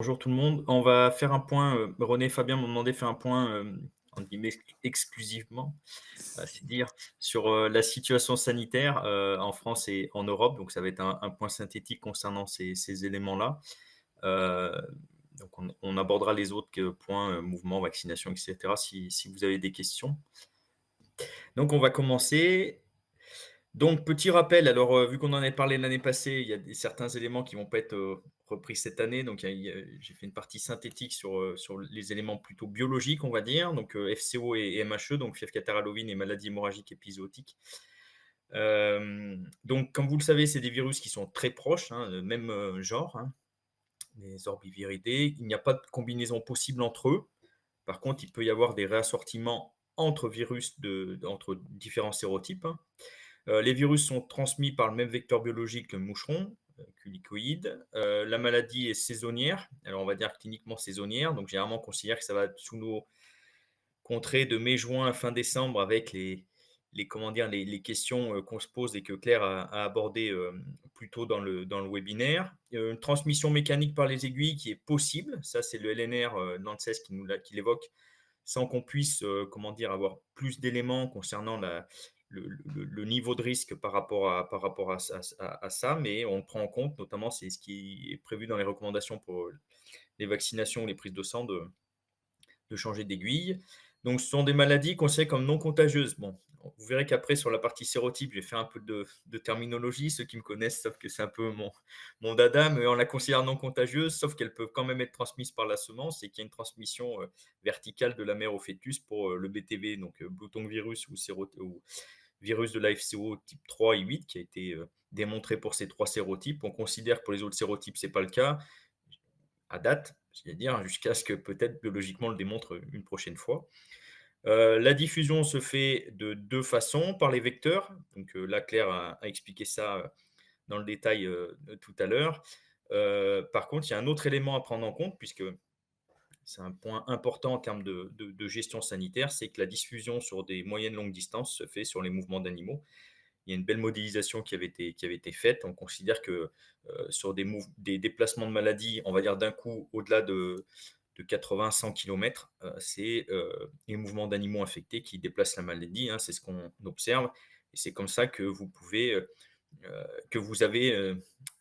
Bonjour tout le monde. On va faire un point, René et Fabien m'ont demandé de faire un point, entre guillemets «exclusivement», c'est dire, sur, la situation sanitaire, en France et en Europe. Donc ça va être un point synthétique concernant ces éléments-là. Heu, donc on abordera les autres points, mouvements, vaccination et cetera si vous avez des questions. Donc on va commencer. Donc petit rappel, alors, vu qu'on en avait parlé l'année passée, il y a certains éléments qui vont pas être, repris cette année. Donc j'ai fait une partie synthétique sur les éléments plutôt biologiques, on va dire, donc FCO et MHE, donc fièvre catarrhale ovine et maladie hémorragique épizootique. Donc comme vous le savez, c'est des virus qui sont très proches, hein, même, genre, hein, les orbiviridés. Il n'y a pas de combinaison possible entre eux. Par contre, il peut y avoir des réassortiments entre virus entre différents sérotypes, hein. Les virus sont transmis par le même vecteur biologique, le moucheron, culicoïde. La maladie est saisonnière, alors on va dire cliniquement saisonnière, donc généralement on considère que ça va sous nos contrées de mai-juin à fin décembre avec comment dire, les questions qu'on se pose et que Claire a abordées plus tôt dans le webinaire. Une transmission mécanique par les aiguilles qui est possible, ça c'est le LNR l'ANSES qui l'évoque, sans qu'on puisse, comment dire, avoir plus d'éléments concernant le niveau de risque par rapport à ça, mais on le prend en compte, notamment, c'est ce qui est prévu dans les recommandations pour les vaccinations ou les prises de sang de changer d'aiguille. Donc, ce sont des maladies considérées comme non contagieuses. Bon, vous verrez qu'après, sur la partie sérotype, j'ai fait un peu de terminologie. Ceux qui me connaissent savent que c'est un peu mon dada, mais on la considère non contagieuse, sauf qu'elle peut quand même être transmise par la semence et qu'il y a une transmission verticale de la mère au fœtus pour le BTV, donc blouton virus ou virus de l'AFCO type 3 et 8, qui a été démontré pour ces trois sérotypes. On considère que pour les autres sérotypes, ce n'est pas le cas à date, c'est-à-dire jusqu'à ce que peut-être biologiquement on le démontre une prochaine fois. La diffusion se fait de deux façons, par les vecteurs. Donc là, Claire a expliqué ça dans le détail tout à l'heure. Par contre, il y a un autre élément à prendre en compte, puisque c'est un point important en termes de gestion sanitaire, c'est que la diffusion sur des moyennes longues distances se fait sur les mouvements d'animaux. Il y a une belle modélisation qui avait été faite. On considère que sur des déplacements de maladies, on va dire d'un coup, au-delà de 80-100 km, c'est les mouvements d'animaux infectés qui déplacent la maladie, hein, c'est ce qu'on observe. Et c'est comme ça que vous pouvez, que vous avez,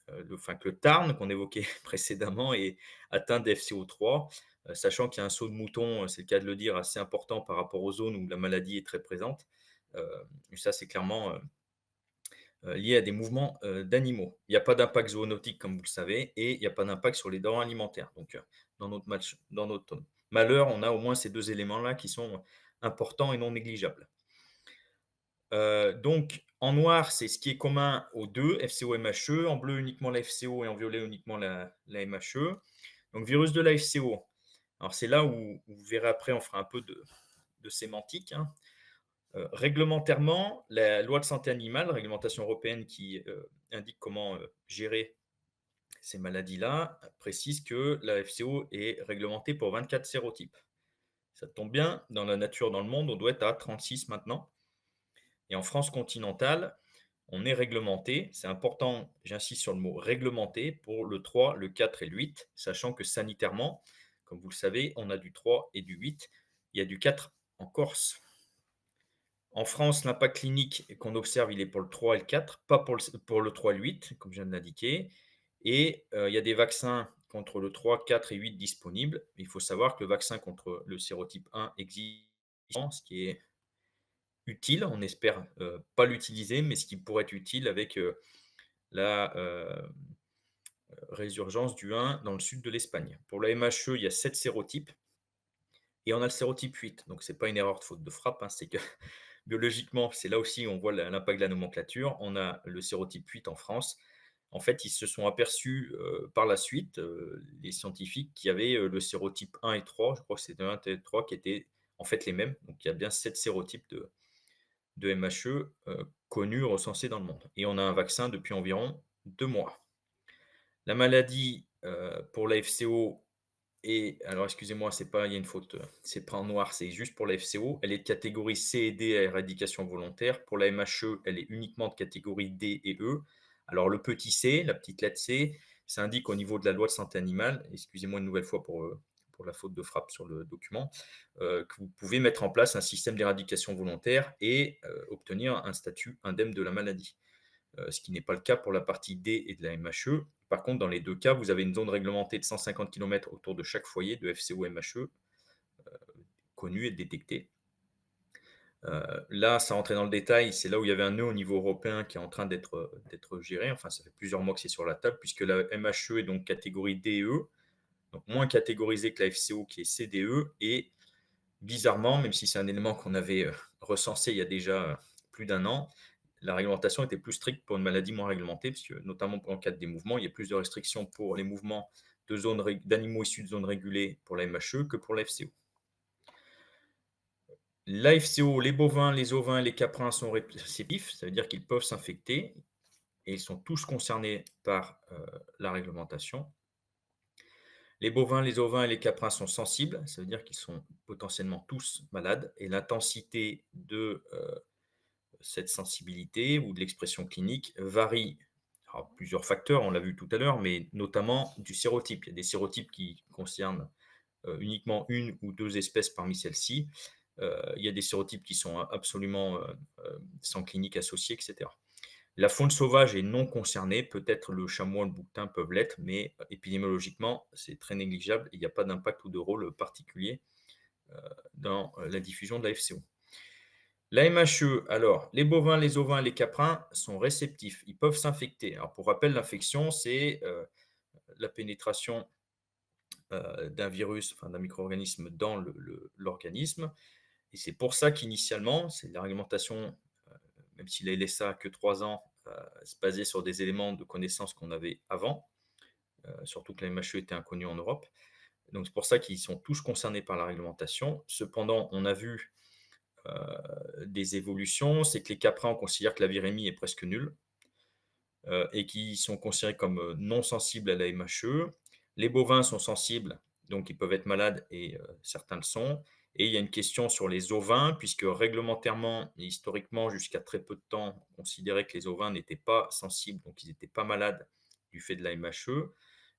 que le Tarn, qu'on évoquait précédemment, est atteint d'FCO3, sachant qu'il y a un saut de mouton, c'est le cas de le dire, assez important par rapport aux zones où la maladie est très présente. Et ça, c'est clairement lié à des mouvements d'animaux. Il n'y a pas d'impact zoonotique, comme vous le savez, et il n'y a pas d'impact sur les denrées alimentaires. Donc, dans notre malheur, on a au moins ces deux éléments-là qui sont importants et non négligeables. Donc, en noir, c'est ce qui est commun aux deux, FCO et MHE. En bleu, uniquement la FCO et en violet, uniquement la MHE. Donc, virus de la FCO. Alors, c'est là où vous verrez après, on fera un peu de sémantique, hein. Réglementairement, la loi de santé animale, réglementation européenne qui indique comment gérer ces maladies-là, précise que la FCO est réglementée pour 24 sérotypes. Ça tombe bien, dans la nature, dans le monde, on doit être à 36 maintenant. Et en France continentale, on est réglementé. C'est important, j'insiste sur le mot réglementé, pour le 3, le 4 et le 8, sachant que sanitairement, comme vous le savez, on a du 3 et du 8. Il y a du 4 en Corse. En France, l'impact clinique qu'on observe, il est pour le 3 et le 4, pas pour le 3 et le 8, comme je viens de l'indiquer. Et il y a des vaccins contre le 3, 4 et 8 disponibles. Il faut savoir que le vaccin contre le sérotype 1 existe, ce qui est utile. On espère pas l'utiliser, mais ce qui pourrait être utile avec la résurgence du 1 dans le sud de l'Espagne. Pour la MHE, il y a 7 sérotypes et on a le sérotype 8. Donc, ce n'est pas une erreur de faute de frappe, hein, c'est que biologiquement, c'est là aussi où on voit l'impact de la nomenclature. On a le sérotype 8 en France. En fait, ils se sont aperçus par la suite, les scientifiques, qu'il y avait le sérotype 1 et 3, je crois que c'était 1 et 3 qui étaient en fait les mêmes. Donc, il y a bien 7 sérotypes de MHE connus, recensés dans le monde. Et on a un vaccin depuis environ 2 mois. La maladie pour la FCO, et alors excusez-moi, c'est pas, il y a une faute, c'est pas en noir, c'est juste pour la FCO. Elle est de catégorie C et D à éradication volontaire. Pour la MHE, elle est uniquement de catégorie D et E. Alors le petit c, la petite lettre C, ça indique au niveau de la loi de santé animale, excusez-moi une nouvelle fois pour la faute de frappe sur le document, que vous pouvez mettre en place un système d'éradication volontaire et obtenir un statut indemne de la maladie. Ce qui n'est pas le cas pour la partie D et de la MHE. Par contre, dans les 2 cas, vous avez une zone réglementée de 150 km autour de chaque foyer de FCO-MHE, connu et détecté. Là, sans rentrer dans le détail, c'est là où il y avait un nœud au niveau européen qui est en train d'être géré. Enfin, ça fait plusieurs mois que c'est sur la table, puisque la MHE est donc catégorie D et E, donc moins catégorisée que la FCO qui est CDE. Et bizarrement, même si c'est un élément qu'on avait recensé il y a déjà plus d'un an, la réglementation était plus stricte pour une maladie moins réglementée, puisque notamment en cas des mouvements, il y a plus de restrictions pour les mouvements d'animaux issus de zones régulées pour la MHE que pour la FCO. La FCO, les bovins, les ovins et les caprins sont réceptifs, ça veut dire qu'ils peuvent s'infecter et ils sont tous concernés par la réglementation. Les bovins, les ovins et les caprins sont sensibles, ça veut dire qu'ils sont potentiellement tous malades et l'intensité de cette sensibilité ou de l'expression clinique varie. Alors, plusieurs facteurs, on l'a vu tout à l'heure, mais notamment du sérotype. Il y a des sérotypes qui concernent uniquement une ou deux espèces parmi celles-ci. Il y a des sérotypes qui sont absolument sans clinique associée, etc. La faune sauvage est non concernée, peut-être le chamois, le bouquetin peuvent l'être, mais épidémiologiquement, c'est très négligeable. Il n'y a pas d'impact ou de rôle particulier dans la diffusion de la FCO. La MHE, alors, les bovins, les ovins et les caprins sont réceptifs, ils peuvent s'infecter. Alors, pour rappel, l'infection, c'est la pénétration d'un virus, enfin d'un micro-organisme dans l'organisme. Et c'est pour ça qu'initialement, c'est la réglementation, même si la LSA a que 3 ans, se basait sur des éléments de connaissance qu'on avait avant, surtout que la MHE était inconnue en Europe. Donc c'est pour ça qu'ils sont tous concernés par la réglementation. Cependant, on a vu des évolutions, c'est que les caprins, on considère que la virémie est presque nulle et qui sont considérés comme non sensibles à la MHE. Les bovins sont sensibles, donc ils peuvent être malades et certains le sont. Et il y a une question sur les ovins, puisque réglementairement et historiquement, jusqu'à très peu de temps, on considérait que les ovins n'étaient pas sensibles, donc ils n'étaient pas malades du fait de la MHE.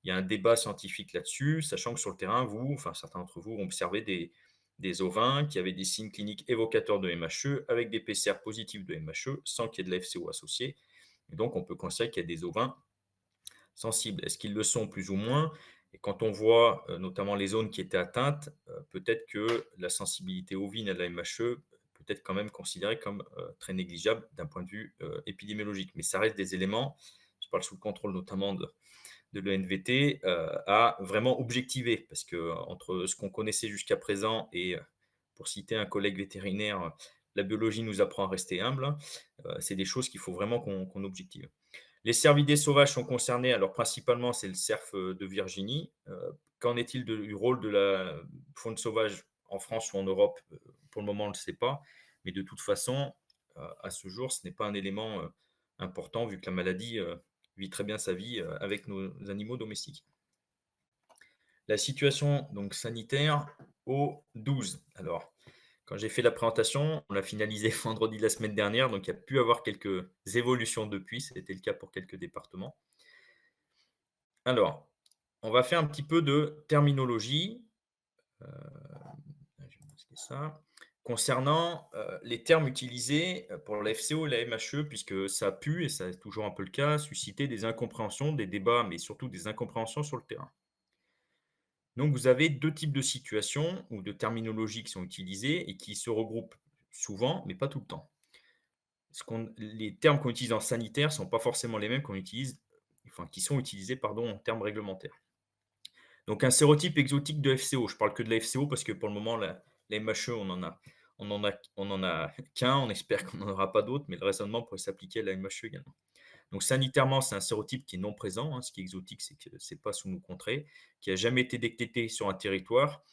Il y a un débat scientifique là-dessus, sachant que sur le terrain, vous, enfin certains d'entre vous, ont observé des ovins qui avaient des signes cliniques évocateurs de MHE avec des PCR positifs de MHE sans qu'il y ait de la FCO associée. Et donc, on peut considérer qu'il y a des ovins sensibles. Est-ce qu'ils le sont plus ou moins? Et quand on voit notamment les zones qui étaient atteintes, peut-être que la sensibilité ovine à la MHE peut être quand même considérée comme très négligeable d'un point de vue épidémiologique. Mais ça reste des éléments, je parle sous le contrôle notamment de l'ENVT, à vraiment objectiver. Parce que entre ce qu'on connaissait jusqu'à présent et, pour citer un collègue vétérinaire, la biologie nous apprend à rester humble, c'est des choses qu'il faut vraiment qu'on objective. Les cervidés sauvages sont concernés, alors principalement c'est le cerf de Virginie. Qu'en est-il du rôle de la faune sauvage en France ou en Europe? Pour le moment, on ne le sait pas, mais de toute façon, à ce jour, ce n'est pas un élément important vu que la maladie vit très bien sa vie avec nos animaux domestiques. La situation donc sanitaire au 12. Alors, quand j'ai fait la présentation, on l'a finalisé vendredi de la semaine dernière, donc il y a pu avoir quelques évolutions depuis. C'était le cas pour quelques départements. Alors, on va faire un petit peu de terminologie. Je vais masquer ça. Concernant les termes utilisés pour la FCO et la MHE, puisque ça a pu, et ça est toujours un peu le cas, susciter des incompréhensions, des débats, mais surtout des incompréhensions sur le terrain. Donc, vous avez deux types de situations ou de terminologies qui sont utilisées et qui se regroupent souvent, mais pas tout le temps. Les termes qu'on utilise en sanitaire ne sont pas forcément les mêmes qui sont utilisés pardon, en termes réglementaires. Donc, un sérotype exotique de FCO, je parle que de la FCO parce que pour le moment, la MHE, on en a qu'un, on espère qu'on n'en aura pas d'autres, mais le raisonnement pourrait s'appliquer à la MHE également. Donc, sanitairement, c'est un sérotype qui est non présent. Ce qui est exotique, c'est que ce n'est pas sous nos contrées, qui n'a jamais été détecté sur un territoire,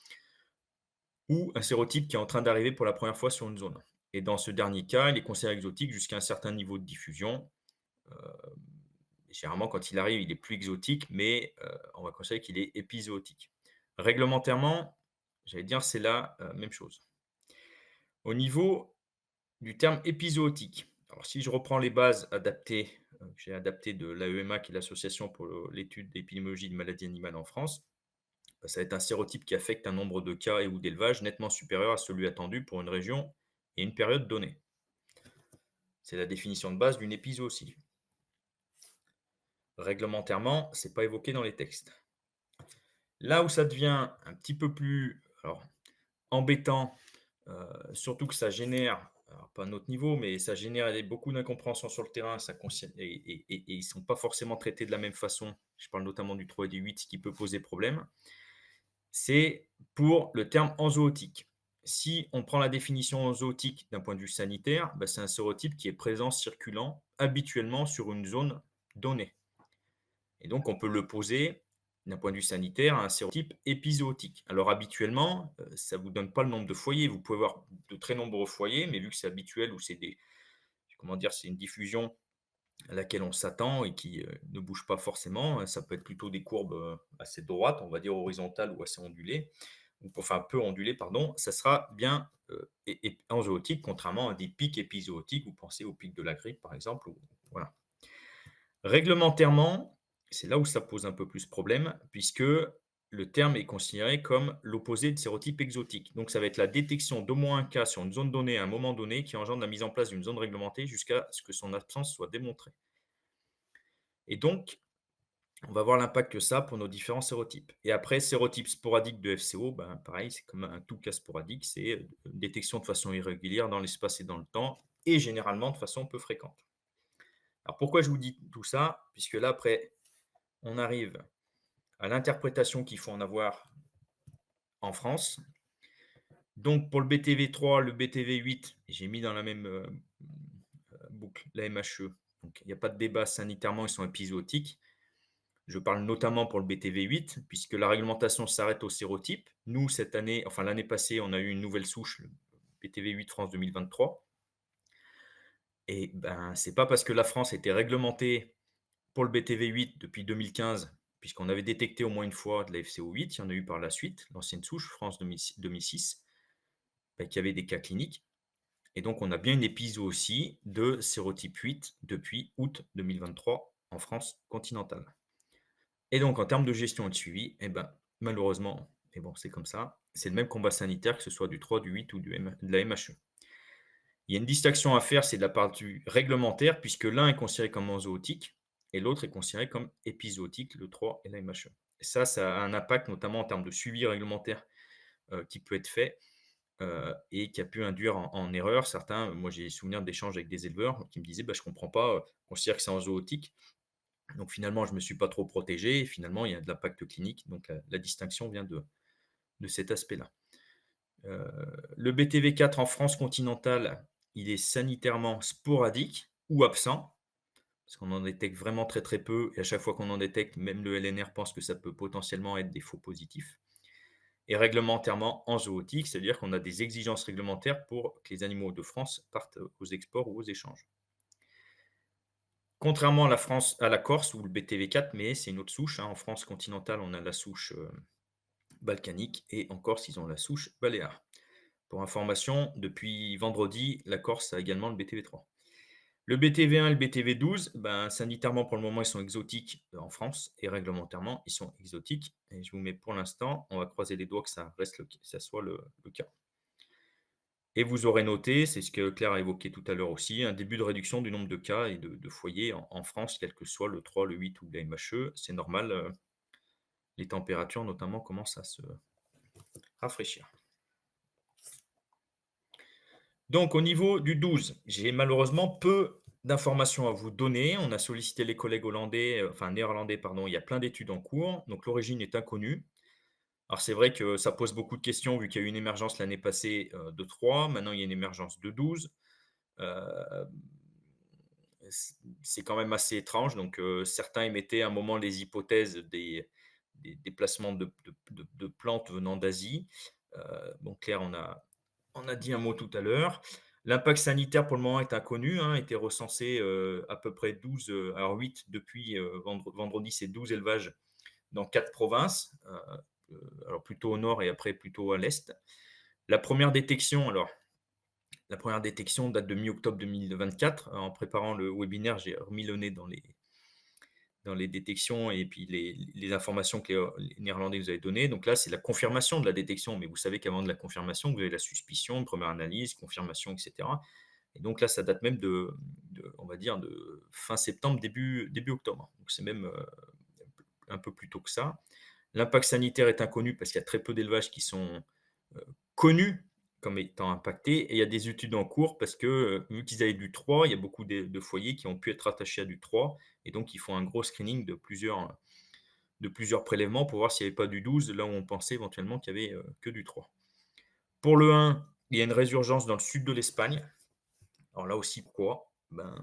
ou un sérotype qui est en train d'arriver pour la première fois sur une zone. Et dans ce dernier cas, il est considéré exotique jusqu'à un certain niveau de diffusion. Généralement, quand il arrive, il est plus exotique, mais on va considérer qu'il est épizootique. Réglementairement, j'allais dire, c'est la même chose. Au niveau du terme épizootique, alors si je reprends les bases adaptées que j'ai adapté de l'AEMA, qui est l'Association pour l'étude d'épidémiologie de maladies animales en France. Bah, ça va être un sérotype qui affecte un nombre de cas et ou d'élevage nettement supérieur à celui attendu pour une région et une période donnée. C'est la définition de base d'une épizootie. Réglementairement, ce n'est pas évoqué dans les textes. Là où ça devient un petit peu plus embêtant, surtout que ça génère, alors pas à notre niveau, mais ça génère beaucoup d'incompréhension sur le terrain, et ils ne sont pas forcément traités de la même façon. Je parle notamment du 3 et du 8, ce qui peut poser problème. C'est pour le terme enzootique. Si on prend la définition enzootique d'un point de vue sanitaire, bah, c'est un sérotype qui est présent, circulant habituellement sur une zone donnée. Et donc, on peut le poser d'un point de vue sanitaire à un sérotype épizootique. Alors, habituellement, ça ne vous donne pas le nombre de foyers. Vous pouvez avoir de très nombreux foyers, mais vu que c'est habituel ou c'est c'est une diffusion à laquelle on s'attend et qui ne bouge pas forcément, ça peut être plutôt des courbes assez droites, on va dire horizontales ou assez ondulées, ou enfin peu ondulées, pardon, ça sera bien enzootique, contrairement à des pics épizootiques. Vous pensez au pic de la grippe, par exemple. Voilà. Réglementairement, c'est là où ça pose un peu plus problème, puisque le terme est considéré comme l'opposé de sérotype exotique. Donc, ça va être la détection d'au moins un cas sur une zone donnée à un moment donné qui engendre la mise en place d'une zone réglementée jusqu'à ce que son absence soit démontrée. Et donc, on va voir l'impact que ça a pour nos différents sérotypes. Et après, sérotype sporadique de FCO, ben, pareil, c'est comme un tout cas sporadique, c'est une détection de façon irrégulière dans l'espace et dans le temps, et généralement de façon peu fréquente. Alors pourquoi je vous dis tout ça? Puisque là, après, on arrive à l'interprétation qu'il faut en avoir en France. Donc pour le BTV3, le BTV8, j'ai mis dans la même boucle la MHE. Donc il n'y a pas de débat, sanitairement, ils sont épizootiques. Je parle notamment pour le BTV8, puisque la réglementation s'arrête au sérotype. Nous, cette année, enfin l'année passée, on a eu une nouvelle souche, le BTV8 France 2023. Et ben, c'est pas parce que la France était réglementée pour le BTV8 depuis 2015, puisqu'on avait détecté au moins une fois de la FCO8, il y en a eu par la suite, l'ancienne souche France 2006, ben, qu'il y avait des cas cliniques. Et donc, on a bien une épiso aussi de sérotype 8 depuis août 2023 en France continentale. Et donc, en termes de gestion et de suivi, eh ben, malheureusement, et bon, c'est comme ça, c'est le même combat sanitaire, que ce soit du 3, du 8 ou de la MHE. Il y a une distinction à faire, c'est de la partie réglementaire, puisque l'un est considéré comme enzootique et l'autre est considéré comme épizootique, le 3 et la MHE. Et ça a un impact notamment en termes de suivi réglementaire qui peut être fait et qui a pu induire en erreur certains. Moi, j'ai souvenir d'échanges avec des éleveurs qui me disaient bah, je ne comprends pas, on considère que c'est enzootique. Donc finalement, je ne me suis pas trop protégé. Et finalement, il y a de l'impact clinique. Donc la distinction vient de cet aspect-là. Le BTV4 en France continentale, il est sanitairement sporadique ou absent, parce qu'on en détecte vraiment très très peu, et à chaque fois qu'on en détecte, même le LNR pense que ça peut potentiellement être des faux positifs. Et réglementairement en zootique, c'est-à-dire qu'on a des exigences réglementaires pour que les animaux de France partent aux exports ou aux échanges. Contrairement à la Corse ou le BTV4, mais c'est une autre souche. En France continentale, on a la souche balkanique, et en Corse, ils ont la souche baléare. Pour information, depuis vendredi, la Corse a également le BTV3. Le BTV1 et le BTV12, ben, sanitairement, pour le moment, ils sont exotiques en France et réglementairement, ils sont exotiques. Et je vous mets pour l'instant, on va croiser les doigts que ça soit le cas. Et vous aurez noté, c'est ce que Claire a évoqué tout à l'heure aussi, un début de réduction du nombre de cas et de foyers en France, quel que soit le 3, le 8 ou la MHE. C'est normal, les températures notamment commencent à se rafraîchir. Donc, au niveau du 12, j'ai malheureusement peu d'informations à vous donner. On a sollicité les collègues néerlandais, pardon. Il y a plein d'études en cours, donc l'origine est inconnue. Alors, c'est vrai que ça pose beaucoup de questions vu qu'il y a eu une émergence l'année passée de 3, maintenant il y a une émergence de 12. Euh, c'est quand même assez étrange. Donc, certains émettaient à un moment les hypothèses des déplacements de plantes venant d'Asie. Bon, Claire, on a dit un mot tout à l'heure. L'impact sanitaire, pour le moment, est inconnu, a été recensé à peu près 12, alors 8 depuis vendredi, c'est 12 élevages dans 4 provinces, alors plutôt au nord et après plutôt à l'est. La première détection, alors La première détection date de mi-octobre 2024. En préparant le webinaire, j'ai remis le nez dans les détections et puis les informations que les Néerlandais nous avaient données. Donc là, c'est la confirmation de la détection, mais vous savez qu'avant de la confirmation, vous avez la suspicion, une première analyse, confirmation, etc. Et donc là, ça date même on va dire, de fin septembre, début octobre. Donc c'est même un peu plus tôt que ça. L'impact sanitaire est inconnu parce qu'il y a très peu d'élevages qui sont connus comme étant impactés. Et il y a des études en cours parce que, vu qu'ils avaient du 3, il y a beaucoup de foyers qui ont pu être attachés à du 3. Et donc, ils font un gros screening de plusieurs prélèvements pour voir s'il n'y avait pas du 12, là où on pensait éventuellement qu'il n'y avait que du 3. Pour le 1, il y a une résurgence dans le sud de l'Espagne. Alors là aussi, pourquoi? Ben,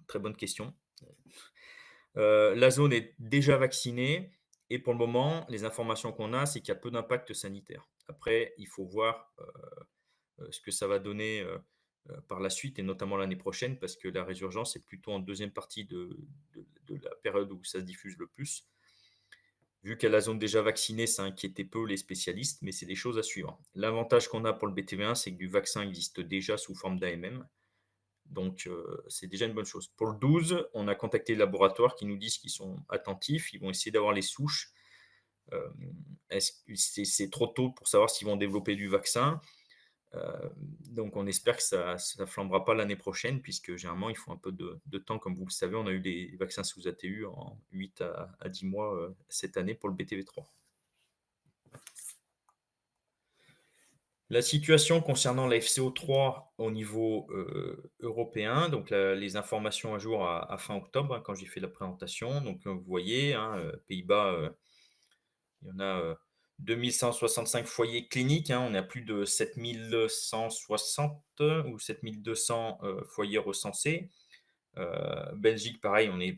très bonne question. La zone est déjà vaccinée et pour le moment, les informations qu'on a, c'est qu'il y a peu d'impact sanitaire. Après, il faut voir, ce que ça va donner, par la suite et notamment l'année prochaine parce que la résurgence est plutôt en deuxième partie de la période où ça se diffuse le plus. Vu qu'à la zone déjà vaccinée, ça inquiétait peu les spécialistes, mais c'est des choses à suivre. L'avantage qu'on a pour le BTV1, c'est que du vaccin existe déjà sous forme d'AMM. Donc, c'est déjà une bonne chose. Pour le 12, on a contacté les laboratoires qui nous disent qu'ils sont attentifs, ils vont essayer d'avoir les souches. Est-ce que c'est trop tôt pour savoir s'ils vont développer du vaccin? Donc on espère que ça ne flambera pas l'année prochaine, puisque généralement, il faut un peu de temps. Comme vous le savez, on a eu des vaccins sous ATU en 8 à 10 mois cette année pour le BTV3. La situation concernant la FCO3 au niveau européen, donc les informations à jour à fin octobre, hein, quand j'ai fait la présentation. Donc vous voyez, hein, Pays-Bas, il y en a 2165 foyers cliniques, hein, on est à plus de 7160 ou 7200 foyers recensés. Belgique, pareil, on est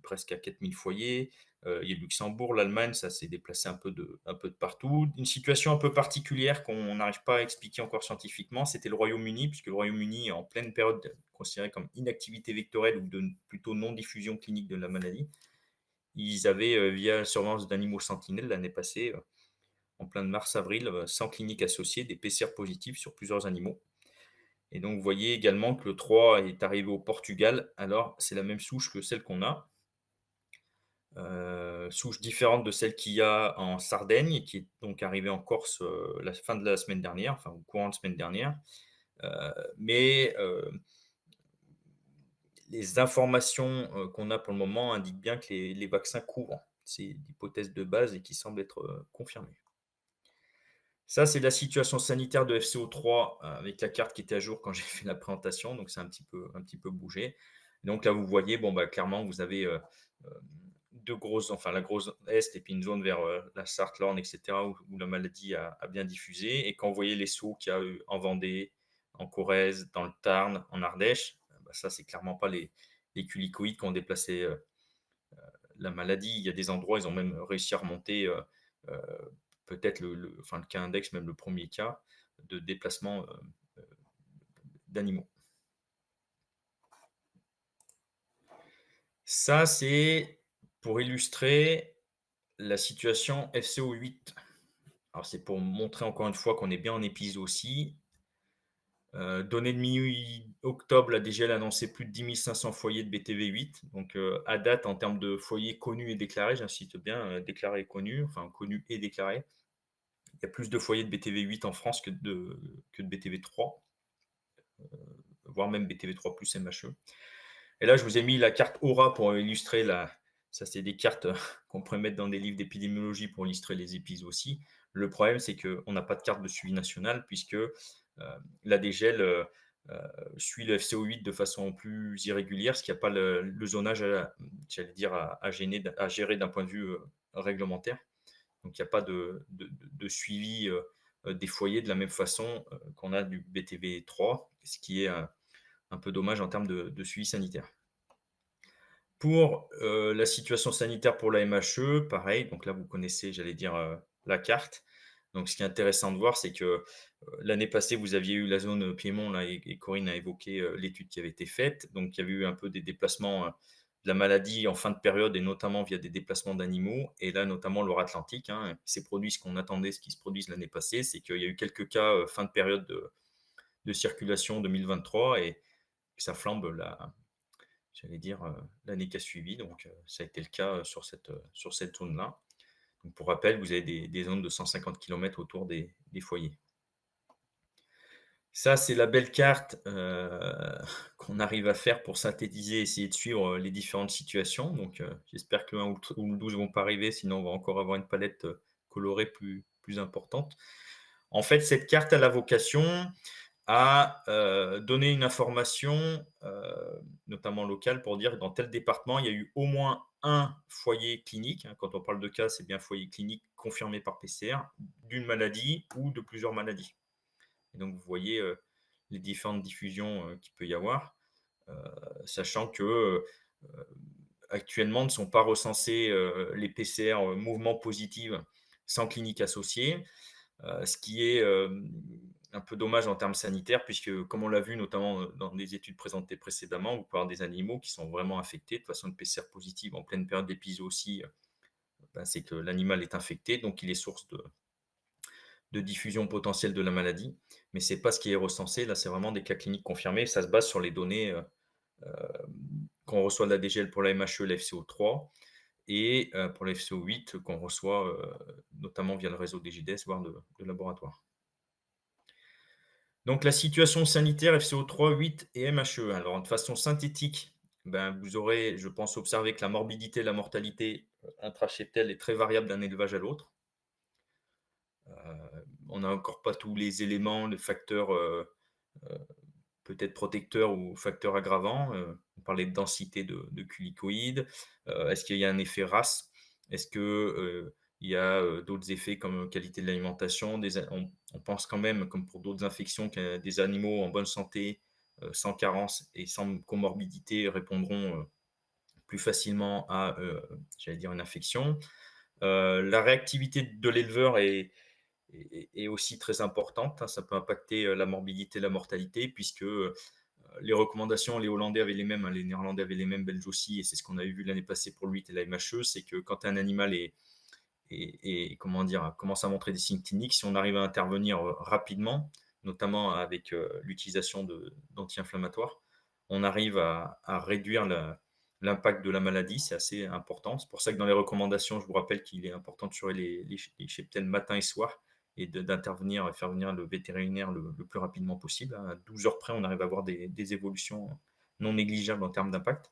presque à 4000 foyers. Il y a le Luxembourg, l'Allemagne, ça s'est déplacé un peu de partout. Une situation un peu particulière qu'on n'arrive pas à expliquer encore scientifiquement, c'était le Royaume-Uni, puisque le Royaume-Uni est en pleine période considérée comme inactivité vectorielle ou plutôt non-diffusion clinique de la maladie. Ils avaient, via la surveillance d'animaux sentinelles l'année passée, en plein de mars-avril, 100 cliniques associées, des PCR positifs sur plusieurs animaux. Et donc, vous voyez également que le 3 est arrivé au Portugal. Alors, c'est la même souche que celle qu'on a. Souche différente de celle qu'il y a en Sardaigne, qui est donc arrivée en Corse la fin de la semaine dernière, enfin au courant de semaine dernière. Mais les informations qu'on a pour le moment indiquent bien que les vaccins couvrent. C'est l'hypothèse de base et qui semble être confirmée. Ça, c'est la situation sanitaire de FCO3 avec la carte qui était à jour quand j'ai fait la présentation. Donc, c'est un petit peu bougé. Donc là, vous voyez, bon, bah, clairement, vous avez deux grosses, enfin la grosse Est et puis une zone vers la Sarthe, l'Orne, etc., où la maladie a bien diffusé. Et quand vous voyez les sauts qu'il y a eu en Vendée, en Corrèze, dans le Tarn, en Ardèche, bah, ça, c'est clairement pas les culicoïdes qui ont déplacé la maladie. Il y a des endroits, ils ont même réussi à remonter euh, peut-être enfin, le cas index, même le premier cas de déplacement d'animaux. Ça, c'est pour illustrer la situation FCO8. Alors, c'est pour montrer encore une fois qu'on est bien en épizootie. Données de mi-octobre, la DGL a annoncé plus de 10 500 foyers de BTV8. Donc, à date, en termes de foyers connus et déclarés, j'insiste bien, déclarés et connus, enfin connus et déclarés, il y a plus de foyers de BTV8 en France que de BTV3, voire même BTV3 plus MHE. Et là, je vous ai mis la carte Aura pour illustrer ça, c'est des cartes qu'on pourrait mettre dans des livres d'épidémiologie pour illustrer les épis aussi. Le problème, c'est qu'on n'a pas de carte de suivi national puisque la DGL suit le FCO8 de façon plus irrégulière, ce qui n'a pas le zonage, j'allais dire, à gérer d'un point de vue réglementaire. Donc, il n'y a pas de suivi des foyers de la même façon qu'on a du BTV3, ce qui est un peu dommage en termes de suivi sanitaire. Pour la situation sanitaire pour la MHE, pareil, donc là vous connaissez, j'allais dire, la carte. Donc ce qui est intéressant de voir, c'est que l'année passée, vous aviez eu la zone Piémont, là, et Corinne a évoqué l'étude qui avait été faite. Donc il y avait eu un peu des déplacements de la maladie en fin de période, et notamment via des déplacements d'animaux, et là notamment l'Or-Atlantique, hein, s'est produit ce qu'on attendait, ce qui se produise l'année passée, c'est qu'il y a eu quelques cas fin de période de de circulation 2023 et que ça flambe j'allais dire, l'année qui a suivi. Donc, ça a été le cas sur cette zone-là. Donc, pour rappel, vous avez des zones de 150 kilomètres autour des foyers. Ça, c'est la belle carte qu'on arrive à faire pour synthétiser, essayer de suivre les différentes situations. Donc, j'espère que le 1 ou le 12 vont pas arriver, sinon on va encore avoir une palette colorée plus importante. En fait, cette carte a la vocation à donner une information, notamment locale, pour dire que dans tel département, il y a eu au moins un foyer clinique. Hein, quand on parle de cas, c'est bien foyer clinique confirmé par PCR d'une maladie ou de plusieurs maladies. Et donc, vous voyez les différentes diffusions qu'il peut y avoir, sachant que actuellement ne sont pas recensés les PCR mouvements positifs sans clinique associée, ce qui est un peu dommage en termes sanitaires, puisque comme on l'a vu notamment dans des études présentées précédemment, vous pouvez avoir des animaux qui sont vraiment infectés. De toute façon, une PCR positive en pleine période d'épizootie, ben, c'est que l'animal est infecté, donc il est source de diffusion potentielle de la maladie, mais ce n'est pas ce qui est recensé. Là, c'est vraiment des cas cliniques confirmés. Ça se base sur les données qu'on reçoit de la DGL pour la MHE, la FCO3, et pour la FCO8 qu'on reçoit notamment via le réseau des JDS, voire de laboratoires. Donc la situation sanitaire FCO3, 8 et MHE. Alors de façon synthétique, ben, vous aurez, je pense, observé que la morbidité et la mortalité intracheptale est très variable d'un élevage à l'autre. On n'a encore pas tous les éléments, les facteurs peut-être protecteurs ou facteurs aggravants. On parlait de densité de culicoïdes. Est-ce qu'il y a un effet race? Est-ce qu'il y a d'autres effets comme qualité de l'alimentation? On pense quand même, comme pour d'autres infections, que des animaux en bonne santé, sans carence et sans comorbidité répondront plus facilement à, j'allais dire, une infection. La réactivité de l'éleveur est aussi très importante. Hein. Ça peut impacter la morbidité, la mortalité, puisque les recommandations, les Hollandais avaient les mêmes, hein, les Néerlandais avaient les mêmes, Belges aussi, et c'est ce qu'on avait vu l'année passée pour le 8 et la MHE, c'est que quand un animal comment dire, commence à montrer des signes cliniques, si on arrive à intervenir rapidement, notamment avec l'utilisation d'anti-inflammatoires, on arrive à réduire l'impact de la maladie, c'est assez important. C'est pour ça que dans les recommandations, je vous rappelle qu'il est important de surveiller les cheptels matin et soir, et d'intervenir et faire venir le vétérinaire le plus rapidement possible. À 12 heures près, on arrive à avoir des évolutions non négligeables en termes d'impact.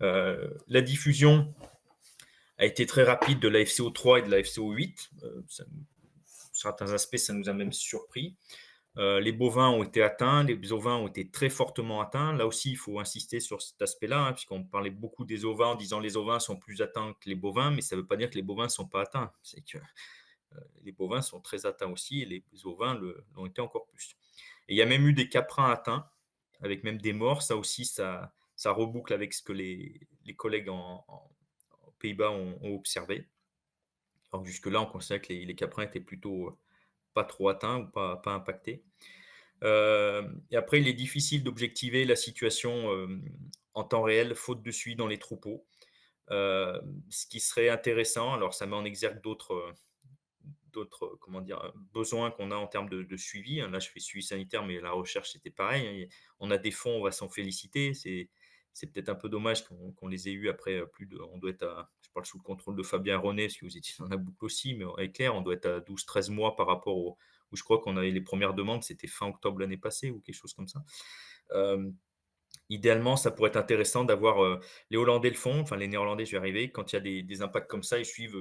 La diffusion a été très rapide de la FCO3 et de la FCO8. Certains aspects, ça nous a même surpris. Les bovins ont été atteints, les ovins ont été très fortement atteints. Là aussi, il faut insister sur cet aspect-là, hein, puisqu'on parlait beaucoup des ovins en disant les ovins sont plus atteints que les bovins, mais ça ne veut pas dire que les bovins ne sont pas atteints. C'est que les bovins sont très atteints aussi, et les ovins l'ont été encore plus. Et il y a même eu des caprins atteints, avec même des morts. Ça aussi, ça reboucle avec ce que les collègues aux Pays-Bas ont observé. Alors jusque-là, on considère que les caprins étaient plutôt pas trop atteints ou pas impactés. Et après, il est difficile d'objectiver la situation en temps réel, faute de suivi dans les troupeaux. Ce qui serait intéressant, alors ça met en exergue d'autres comment dire, besoins qu'on a en termes de suivi. Là, je fais suivi sanitaire, mais la recherche, c'était pareil. On a des fonds, on va s'en féliciter. C'est peut-être un peu dommage qu'on les ait eus après on doit être je parle sous le contrôle de Fabien René, parce que vous étiez dans la boucle aussi, mais avec Claire, on doit être à 12-13 mois par rapport où je crois qu'on avait les premières demandes, c'était fin octobre l'année passée ou quelque chose comme ça. Idéalement, ça pourrait être intéressant d'avoir les Hollandais le font, enfin les Néerlandais, je vais arriver, quand il y a des impacts comme ça, ils suivent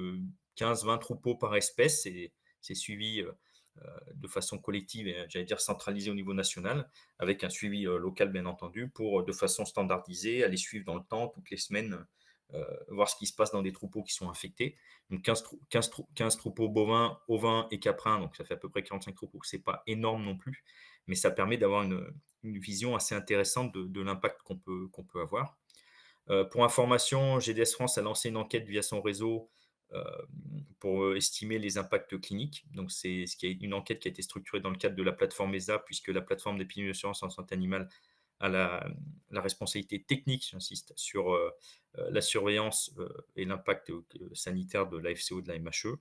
15-20 troupeaux par espèce, et c'est suivi de façon collective et j'allais dire centralisée au niveau national, avec un suivi local bien entendu, pour de façon standardisée, aller suivre dans le temps, toutes les semaines, voir ce qui se passe dans des troupeaux qui sont infectés. Donc 15 troupeaux bovins, ovins et caprins, donc ça fait à peu près 45 troupeaux, c'est pas énorme non plus, mais ça permet d'avoir une vision assez intéressante de l'impact qu'on peut avoir. Pour information, GDS France a lancé une enquête via son réseau pour estimer les impacts cliniques. Donc, c'est une enquête qui a été structurée dans le cadre de la plateforme ESA, puisque la plateforme d'épidémiologie en santé animale a la responsabilité technique, j'insiste, sur la surveillance et l'impact sanitaire de la FCO de la MHE.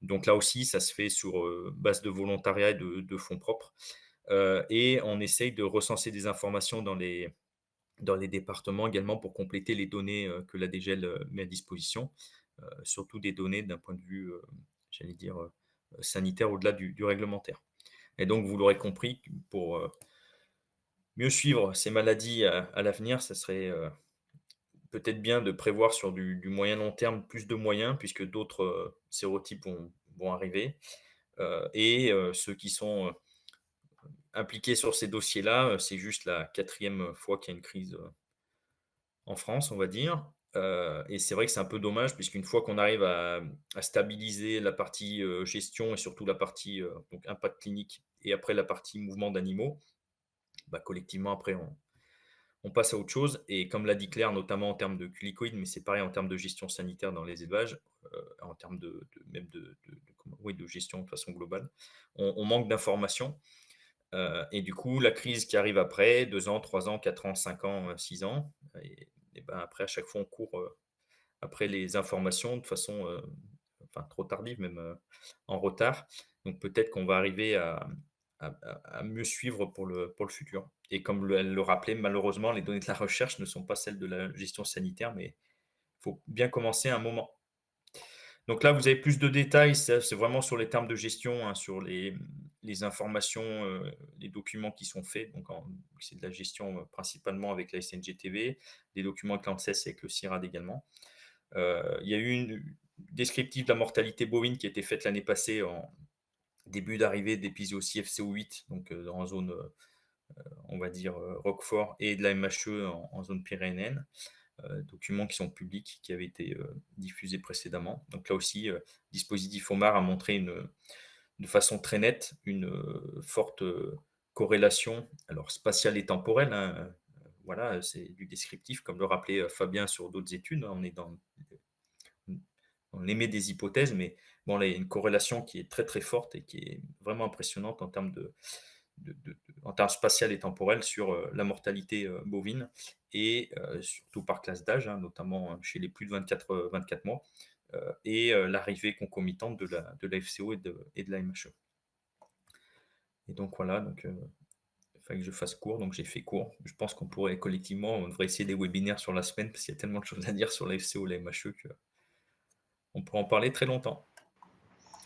Donc là aussi, ça se fait sur base de volontariat et de fonds propres. et on essaye de recenser des informations dans les départements également pour compléter les données, que la DGEL, met à disposition, surtout des données d'un point de vue, j'allais dire, sanitaire au-delà du réglementaire. Et donc vous l'aurez compris, pour, mieux suivre ces maladies à l'avenir, ça serait, peut-être bien de prévoir sur du moyen long terme plus de moyens puisque d'autres, sérotypes vont arriver, et ceux qui sont, impliqués sur ces dossiers-là, c'est juste la quatrième fois qu'il y a une crise, en France, on va dire, et c'est vrai que c'est un peu dommage puisqu'une fois qu'on arrive à stabiliser la partie, gestion et surtout la partie, donc impact clinique et après la partie mouvement d'animaux, bah, collectivement après on passe à autre chose et comme l'a dit Claire, notamment en termes de culicoïdes, mais c'est pareil en termes de gestion sanitaire dans les élevages, en termes de même de comment oui, de gestion de façon globale. On manque d'informations, et du coup, la crise qui arrive après, 2 ans, 3 ans, 4 ans, 5 ans, 6 ans et ben, après à chaque fois on court, après les informations de façon, enfin trop tardive même, en retard. Donc peut-être qu'on va arriver à mieux suivre pour le futur. Et comme elle le rappelait, malheureusement, les données de la recherche ne sont pas celles de la gestion sanitaire, mais il faut bien commencer à un moment. Donc là, vous avez plus de détails, ça c'est vraiment sur les termes de gestion, hein, sur les informations, les documents qui sont faits. Donc c'est de la gestion, principalement avec la SNGTV, des documents avec l'ANSES et avec le CIRAD également. Il y a eu une descriptive de la mortalité bovine qui a été faite l'année passée en début d'arrivée d'épisodios FCO8, donc en zone, on va dire, Roquefort et de la MHE en zone pyrénéenne. Documents qui sont publics, qui avaient été, diffusés précédemment. Donc là aussi, dispositif OMAR a montré de façon très nette une, forte, corrélation, alors spatiale et temporelle, hein, voilà, c'est du descriptif comme le rappelait, Fabien sur d'autres études, hein. On est on émet des hypothèses, mais bon, là, il y a une corrélation qui est très, très forte et qui est vraiment impressionnante en termes en termes spatial et temporel sur, la mortalité, bovine et surtout par classe d'âge, hein, notamment, chez les plus de 24 mois, et l'arrivée concomitante de la FCO et de la MHE. Et donc voilà, donc il fallait que je fasse court, donc j'ai fait court. Je pense qu'on pourrait collectivement, on devrait essayer des webinaires sur la semaine parce qu'il y a tellement de choses à dire sur la FCO et la MHE qu'on pourrait en parler très longtemps.